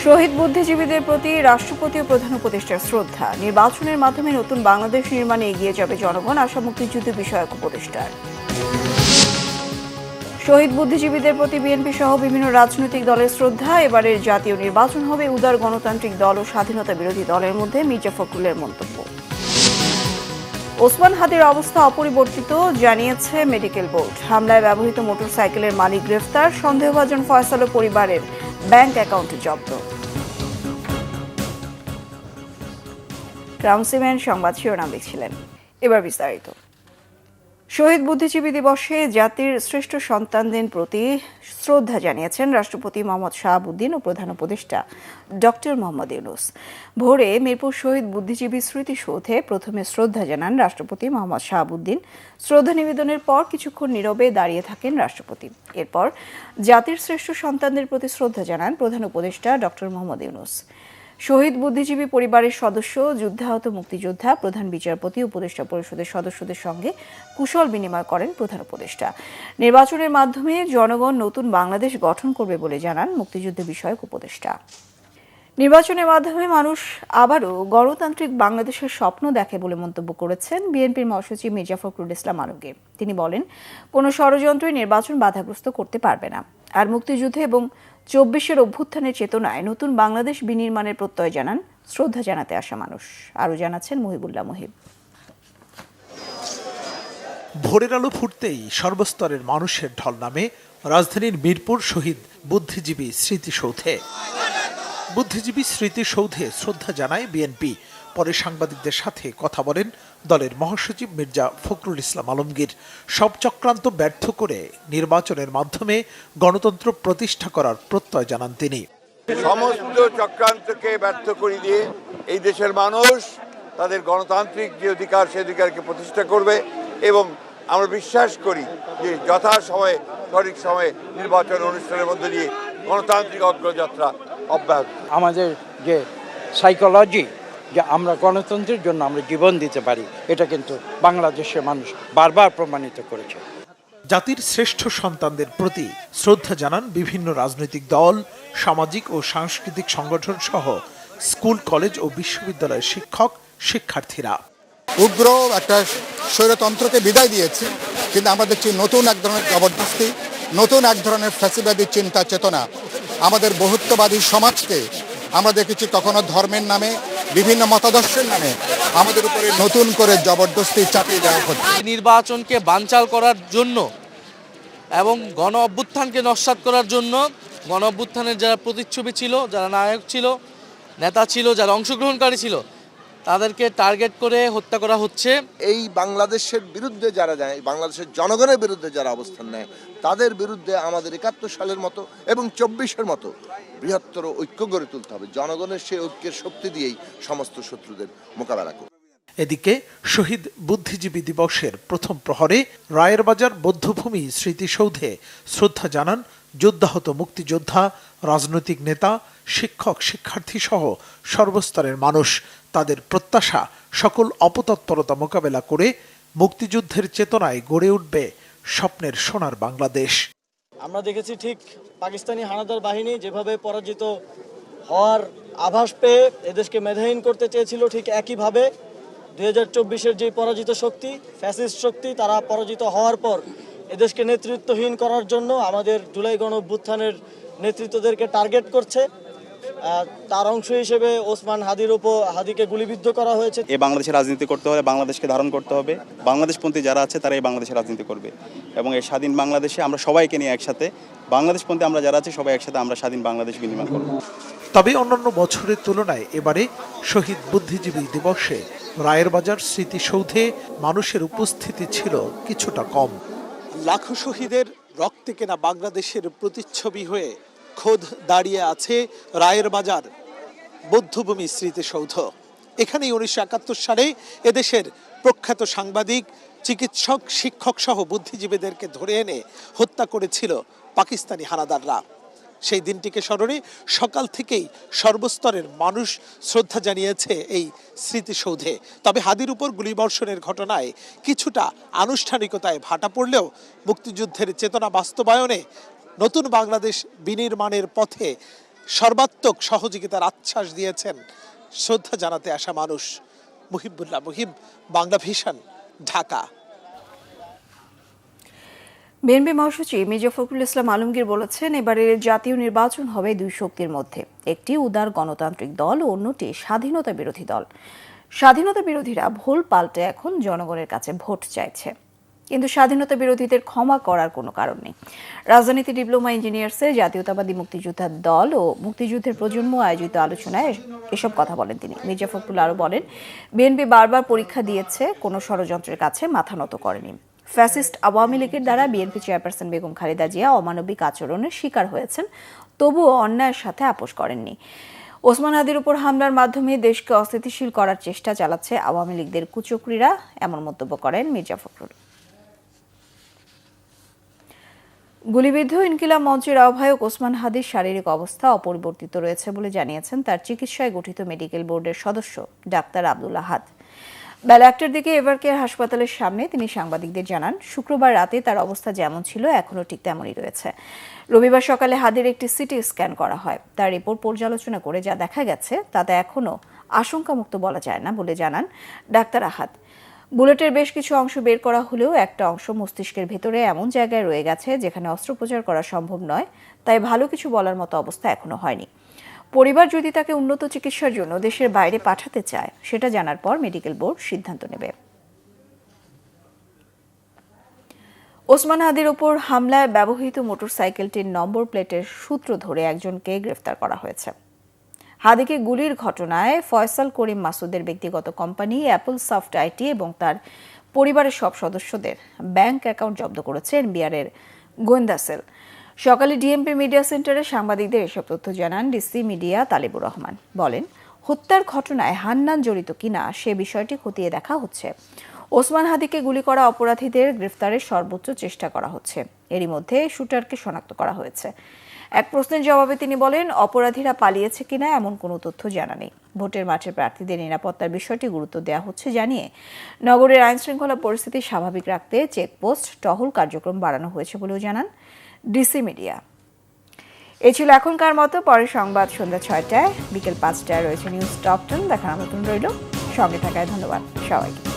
শহীদ বুদ্ধিজীবীদের প্রতি রাষ্ট্রপতি ও প্রধান উপদেষ্টার শ্রদ্ধা। নির্বাচনের মাধ্যমে নতুন বাংলাদেশ নির্মাণে এগিয়ে যাবে জনগণ, আশা মুক্তিযুদ্ধ বিষয়ক উপদেষ্টার। শহীদ বুদ্ধিজীবীদের প্রতি বিএনপি সহ বিভিন্ন রাজনৈতিক দলের শ্রদ্ধা। এবারের জাতীয় নির্বাচন হবে উদার গণতান্ত্রিক দল ও স্বাধীনতা বিরোধী দলের মধ্যে, মির্জা ফখরুলের মন্তব্য। ওসমান হাদির অবস্থা অপরিবর্তিত জানিয়েছে মেডিকেল বোর্ড। হামলায় ব্যবহৃত মোটরসাইকেলের মালিক গ্রেফতার, সন্দেহভাজন ফয়সাল ও পরিবারের ব্যাংক অ্যাকাউন্ট জব্দ। ক্রাউন সিমেন্ট সংবাদ শিরোনাম দেখছিলেন, এবার বিস্তারিত। শহীদ বুদ্ধিজীবী দিবসে জাতির শ্রেষ্ঠ সন্তানদের প্রতি শ্রদ্ধা জানিয়েছেন রাষ্ট্রপতি মোহাম্মদ শাহাবুদ্দিন ও প্রধান উপদেষ্টা ডক্টর মোহাম্মদ ইউনূস। ভোরে মিরপুর শহীদ বুদ্ধিজীবী স্মৃতিসৌধে প্রথমে শ্রদ্ধা জানান রাষ্ট্রপতি মোহাম্মদ শাহাবুদ্দিন। শ্রদ্ধা নিবেদনের পর কিছুক্ষণ নীরবে দাঁড়িয়ে থাকেন রাষ্ট্রপতি। এরপর জাতির শ্রেষ্ঠ সন্তানদের প্রতি শ্রদ্ধা জানান প্রধান উপদেষ্টা ডক্টর মোহাম্মদ ইউনূস। শহীদ বুদ্ধিজীবী পরিবারের সদস্য, যুদ্ধাহত মুক্তিযোদ্ধা, প্রধান বিচারপতি, উপদেষ্টা পরিষদের সদস্যদের সঙ্গে কুশল বিনিময় করেন প্রধান উপদেষ্টা। নির্বাচনের মাধ্যমে জনগণ নতুন বাংলাদেশ গঠন করবে বলে জানান মুক্তিযুদ্ধ বিষয়ক উপদেষ্টা। নির্বাচনের মাধ্যমে মানুষ আবারও গণতান্ত্রিক বাংলাদেশের স্বপ্ন দেখে বলে মন্তব্য করেছেন বিএনপির মহাসচিব মির্জা ফখরুল ইসলাম আলমগীর। তিনি বলেন, কোনো ষড়যন্ত্রই নির্বাচন বাধাগ্রস্ত করতে পারবে না। আর মুক্তিযুদ্ধে এবং ২৪-এর অভ্যুত্থানের চেতনায় নতুন বাংলাদেশ বিনির্মাণের প্রত্যয় জানান শ্রদ্ধা জানাতে আসা মানুষ। আরও জানাচ্ছেন মুহিবুল্লাহ মুহিব। ভোরের আলো ফুটতেই সর্বস্তরের মানুষের ঢল নামে রাজধানীর মিরপুর শহীদ বুদ্ধিজীবী স্মৃতিসৌধে। বুদ্ধিজীবী স্মৃতিসৌধে শ্রদ্ধা জানায় বিএনপি। পরে সাংবাদিকদের সাথে কথা বলেন দলের মহাসচিব মির্জা ফখরুল ইসলাম আলমগীর। সব চক্রান্ত ব্যর্থ করে নির্বাচনের মাধ্যমে গণতন্ত্র প্রতিষ্ঠা করার প্রত্যয় জানান তিনি। সমস্ত চক্রান্তকে ব্যর্থ করে দিয়ে এই দেশের মানুষ তাদের গণতান্ত্রিক যে অধিকার, সে অধিকারকে প্রতিষ্ঠা করবে এবং আমরা বিশ্বাস করি যে যথাসময়ে সঠিক সময়ে নির্বাচন অনুষ্ঠানের মধ্যে দিয়ে গণতান্ত্রিক অগ্রযাত্রা অব্যাহত। আমাদের যে সাইকোলজি, যে আমরা গণতন্ত্রের জন্য আমরা জীবন দিতে পারি, এটা কিন্তু বাংলাদেশের মানুষ বারবার প্রমাণিত করেছে। জাতির শ্রেষ্ঠ সন্তানদের প্রতি শ্রদ্ধা জানান বিভিন্ন রাজনৈতিক দল, সামাজিক ও সাংস্কৃতিক সংগঠন সহ স্কুল, কলেজ ও বিশ্ববিদ্যালয়ের শিক্ষক, শিক্ষার্থীরা। উগ্র একটা স্বৈরতন্ত্রকে বিদায় দিয়েছে, কিন্তু আমরা দেখছি নতুন এক ধরনের জবরদস্তি, নতুন এক ধরনের ফ্যাসিবাদী চিন্তা চেতনা আমাদের বহুত্ববাদী সমাজকে আমরা দেখেছি কখনো ধর্মের নামে, বিভিন্ন মতাদর্শের নামে আমাদের উপরে নতুন করে জবরদস্তি চাপিয়ে দেওয়া হচ্ছে। নির্বাচনকে বানচাল করার জন্য এবং গণ অভ্যুত্থানকে নস্যাৎ করার জন্য, গণ অভ্যুত্থানের যারা প্রতিচ্ছবি ছিল, যারা নায়ক ছিল, নেতা ছিল, যারা অংশগ্রহণকারী ছিল, তাদেরকে টার্গেট করে হত্যা করা হচ্ছে। এই বাংলাদেশের বিরুদ্ধে যারা যায়, বাংলাদেশের জনগণের বিরুদ্ধে যারা অবস্থান নেয়, তাদের বিরুদ্ধে আমাদের ৭১ সালের মতো এবং ২৪-এর মতো বৃহত্তর ঐক্য গড়ে তুলতে হবে। জনগণের সেই ঐক্যের শক্তি দিয়েই সমস্ত শত্রুদের মোকাবেলা করবে। এদিকে শহীদ বুদ্ধিজীবী দিবসের প্রথম প্রহরে রায়ের বাজার বৌদ্ধভূমি স্মৃতিসৌধে শ্রদ্ধা জানান যুদ্ধাহত মুক্তিযোদ্ধা, রাজনৈতিক নেতা, শিক্ষক, শিক্ষার্থী সহ সর্বস্তরের মানুষ। তাদের প্রত্যাশা, সকল অপতৎপরতা মোকাবেলা করে মুক্তিযুদ্ধের চেতনায় গড়ে উঠবে স্বপ্নের সোনার বাংলাদেশ। আমরা দেখেছি ঠিক পাকিস্তানি হানাদার বাহিনী যেভাবে পরাজিত হওয়ার আভাস পেয়ে এদেশকে মেধাহীন করতে চেয়েছিল, ঠিক একইভাবে ২০২৪-এর যে পরাজিত শক্তি, ফ্যাসিস্ট শক্তি, তারা পরাজিত হওয়ার পর এদেশকে নেতৃত্বহীন করার জন্য আমাদের জুলাই গণ অভ্যুত্থানের নেতৃত্বদেরকে টার্গেট করছে। তার অংশ হিসেবে ওসমান হাদিকে গুলিবিদ্ধ করা হয়েছে। এই বাংলাদেশের রাজনীতি করতে হলে বাংলাদেশকে ধারণ করতে হবে। বাংলাদেশপন্থী যারা আছে তারা এই বাংলাদেশের রাজনীতি করবে এবং এই স্বাধীন বাংলাদেশে আমরা সবাইকে নিয়ে একসাথে, বাংলাদেশপন্থী আমরা যারা আছে সবাই একসাথে আমরা স্বাধীন বাংলাদেশ বিনির্মাণ করব। তবে অন্যান্য বছরের তুলনায় এবারে শহীদ বুদ্ধিজীবী দিবসে রায়ের বাজার স্মৃতিসৌধে মানুষের উপস্থিতি ছিল কিছুটা কম। লাখো শহীদের রক্তে কেনা বাংলাদেশের প্রতিচ্ছবি হয়ে খোদ দাঁড়িয়ে আছে রায়ের বাজার বৌদ্ধভূমি স্মৃতিসৌধ। এখানেই ১৯৭১ সালে এদেশের প্রখ্যাত সাংবাদিক, চিকিৎসক, শিক্ষক সহ বুদ্ধিজীবীদেরকে ধরে এনে হত্যা করেছিল পাকিস্তানি হানাদাররা। সেই দিনটিকে স্মরণে সকাল থেকেই সর্বস্তরের মানুষ শ্রদ্ধা জানিয়েছে এই স্মৃতিসৌধে। তবে হাদির উপর গুলিবর্ষণের ঘটনায় কিছুটা আনুষ্ঠানিকতায় ভাটা পড়লেও মুক্তিযুদ্ধের চেতনা বাস্তবায়নে, নতুন বাংলাদেশ বিনির্মাণের পথে সর্বাত্মক সহযোগিতার আশ্বাস দিয়েছেন শ্রদ্ধা জানাতে আসা মানুষ। মুহিবুল্লাহ মুহিব, বাংলা ভিশন, ঢাকা। বিএনপি মহাসচিব মির্জা ফখরুল ইসলাম আলমগীর বলেছেন, এবারের জাতীয় নির্বাচন হবে দুই শক্তির মধ্যে, একটি উদার গণতান্ত্রিক দল ও অন্যটি স্বাধীনতা বিরোধী দল। স্বাধীনতা বিরোধীরা ভুল পাল্টে এখন জনগণের কাছে ভোট চাইছে, কিন্তু স্বাধীনতা বিরোধীদের ক্ষমা করার কোনো কারণ নেই। রাজনীতি ডিপ্লোমা ইঞ্জিনিয়ার্সের জাতীয়তাবাদী মুক্তিযোদ্ধার দল ও মুক্তিযুদ্ধের প্রজন্ম আয়োজিত আলোচনায় এসব কথা বলেন তিনি। মির্জা ফখরুল আরও বলেন, বিএনপি বারবার পরীক্ষা দিয়েছে, কোনো ষড়যন্ত্রের কাছে মাথা নত করেনি। ফ্যাসিস্ট আওয়ামী লীগের দ্বারা বিএনপি চেয়ারপারসন বেগম খালেদা জিয়া অমানবিক আচরণের শিকার হয়েছেন, তবুও অন্যায়ের সাথে আপোষ করেননি। ওসমান হাদির উপর হামলার মাধ্যমে দেশকে অস্থিতিশীল করার চেষ্টা চালাচ্ছে আওয়ামী লীগদের কুচক্রীরা, এমন মন্তব্য করেন মির্জা ফখরুল। গুলিবিদ্ধ ইনকিলাব মঞ্চের আহ্বায়ক ওসমান হাদির শারীরিক অবস্থা অপরিবর্তিত রয়েছে বলে জানিয়েছেন তার চিকিৎসায় গঠিত মেডিকেল বোর্ডের সদস্য ডাক্তার আব্দুল আহাদ। বেলা 1টার দিকে এভারকেয়ার হাসপাতালের সামনে তিনি সাংবাদিকদের জানান, শুক্রবার রাতে তার অবস্থা যেমন ছিল এখনও ঠিক তেমনই রয়েছে। রবিবার সকালে হাদির একটি সিটি স্ক্যান করা হয়। তার রিপোর্ট পর্যালোচনা করে যা দেখা গেছে তাতে এখনও আশঙ্কামুক্ত বলা যায় না বলে জানান ডাক্তার আহাদ। বুলেটের বেশ কিছু অংশ বের করা হলেও একটা অংশ মস্তিষ্কের ভেতরে এমন জায়গায় রয়ে গেছে যেখানে অস্ত্রোপচার করা সম্ভব নয়, তাই ভালো কিছু বলার মতো অবস্থা এখনো হয়নি। পরিবার যদি তাকে উন্নত চিকিৎসার জন্য দেশের বাইরে পাঠাতে চায়, সেটা জানার পর মেডিকেল বোর্ড সিদ্ধান্ত নেবে। ওসমান হাদির ওপর হামলায় ব্যবহৃত মোটরসাইকেলটির নম্বর প্লেটের সূত্র ধরে একজনকে গ্রেফতার করা হয়েছে। হাদিকে গুলির ঘটনায় ফয়সাল করিম মাসুদের ব্যক্তিগত কোম্পানি অ্যাপল সফট আইটি এবং তার পরিবারের সব সদস্যদের ব্যাংক অ্যাকাউন্ট জব্দ করেছে এনবিআর-এর গোয়েন্দা সেল। সকালে ডিএমপি মিডিয়া সেন্টারে সাংবাদিকদের এসব তথ্য জানান ডিসি মিডিয়া তালিবুর রহমান। বলেন, হত্যার ঘটনায় হান্নান জড়িত কিনা সে বিষয়টি খতিয়ে দেখা হচ্ছে। ওসমান হাদিকে গুলি করা অপরাধীদের গ্রেফতারের সর্বোচ্চ চেষ্টা করা হচ্ছে। এরই মধ্যে শুটারকে শনাক্ত করা হয়েছে। এক প্রশ্নের জবাবে তিনি বলেন, অপরাধীরা পালিয়েছে কিনা এমন কোনো তথ্য জানা নেই। ভোটের মাঠে প্রার্থীদের নিরাপত্তার বিষয়টি গুরুত্ব দেওয়া হচ্ছে জানিয়ে নগরের আইনশৃঙ্খলা পরিস্থিতি স্বাভাবিক রাখতে চেকপোস্ট, টহল কার্যক্রম বাড়ানো হয়েছে বলেও জানান ডিসি মিডিয়া। এ ছিল এখনকার মতো। পরের সংবাদ সন্ধ্যা 6টায়, বিকেল 5টায় রয়েছে নিউজ টপ 10। দেখার আমন্ত্রণ রইল। সঙ্গে থাকায় ধন্যবাদ সবাইকে।